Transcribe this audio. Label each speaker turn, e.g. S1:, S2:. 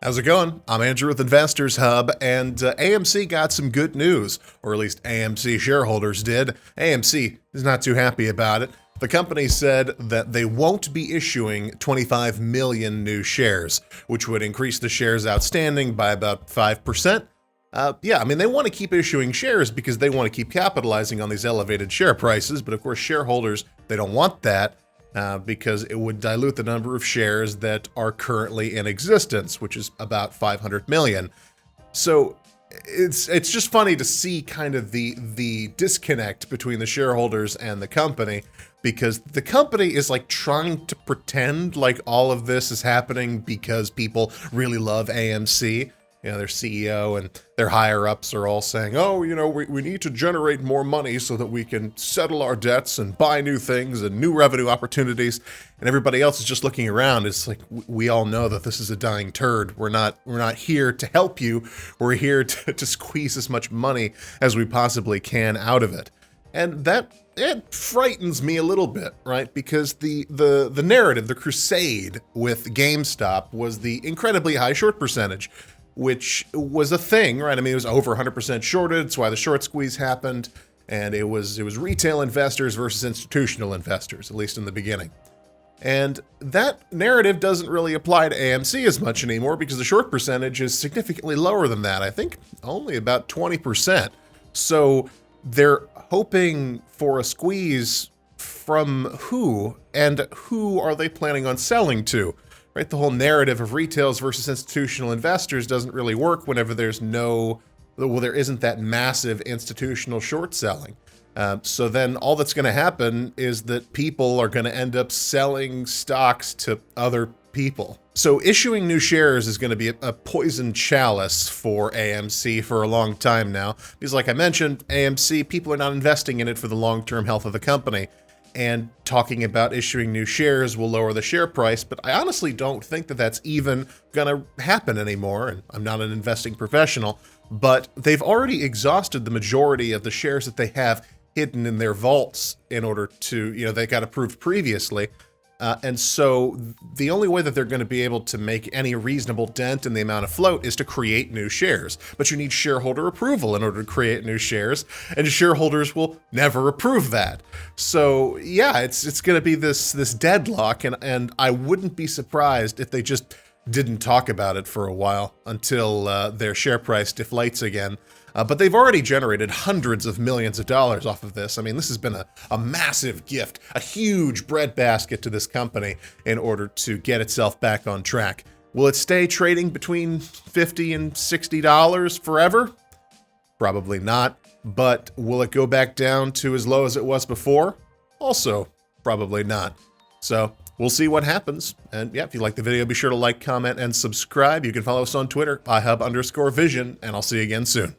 S1: How's it going? I'm Andrew with Investors Hub, and AMC got some good news, or at least AMC shareholders did. AMC is not too happy about it. The company said that they won't be issuing 25 million new shares, which would increase the shares outstanding by about 5%. They want to keep issuing shares because they want to keep capitalizing on these elevated share prices, but of course shareholders, they don't want that. Because it would dilute the number of shares that are currently in existence, which is about 500 million. So it's just funny to see kind of the disconnect between the shareholders and the company, because the company is like trying to pretend like all of this is happening because people really love AMC. You know, their CEO and their higher-ups are all saying, we need to generate more money so that we can settle our debts and buy new things and new revenue opportunities. And everybody else is just looking around. It's like, we all know that this is a dying turd. We're not here to help you. We're here to squeeze as much money as we possibly can out of it. And it frightens me a little bit, right? Because the narrative, the crusade with GameStop was the incredibly high short percentage, which was a thing, right? I mean, it was over 100% shorted. That's why the short squeeze happened. And it was retail investors versus institutional investors, at least in the beginning. And that narrative doesn't really apply to AMC as much anymore because the short percentage is significantly lower than that. I think only about 20%. So they're hoping for a squeeze from who? And who are they planning on selling to? Right, the whole narrative of retails versus institutional investors doesn't really work whenever there isn't that massive institutional short selling. So then all that's going to happen is that people are going to end up selling stocks to other people. So issuing new shares is going to be a poison chalice for AMC for a long time now. Because like I mentioned, AMC, people are not investing in it for the long-term health of the company. And talking about issuing new shares will lower the share price, but I honestly don't think that that's even going to happen anymore, and I'm not an investing professional, but they've already exhausted the majority of the shares that they have hidden in their vaults in order to, they got approved previously, and so the only way that they're going to be able to make any reasonable dent in the amount of float is to create new shares. But you need shareholder approval in order to create new shares, and shareholders will never approve that. So yeah, it's going to be this deadlock, and I wouldn't be surprised if they just didn't talk about it for a while until their share price deflates again. But they've already generated hundreds of millions of dollars off of this. I mean, this has been a massive gift, a huge breadbasket to this company in order to get itself back on track. Will it stay trading between $50 and $60 forever? Probably not. But will it go back down to as low as it was before? Also, probably not. So we'll see what happens. And yeah, if you like the video, be sure to like, comment, and subscribe. You can follow us on Twitter, iHub_vision, and I'll see you again soon.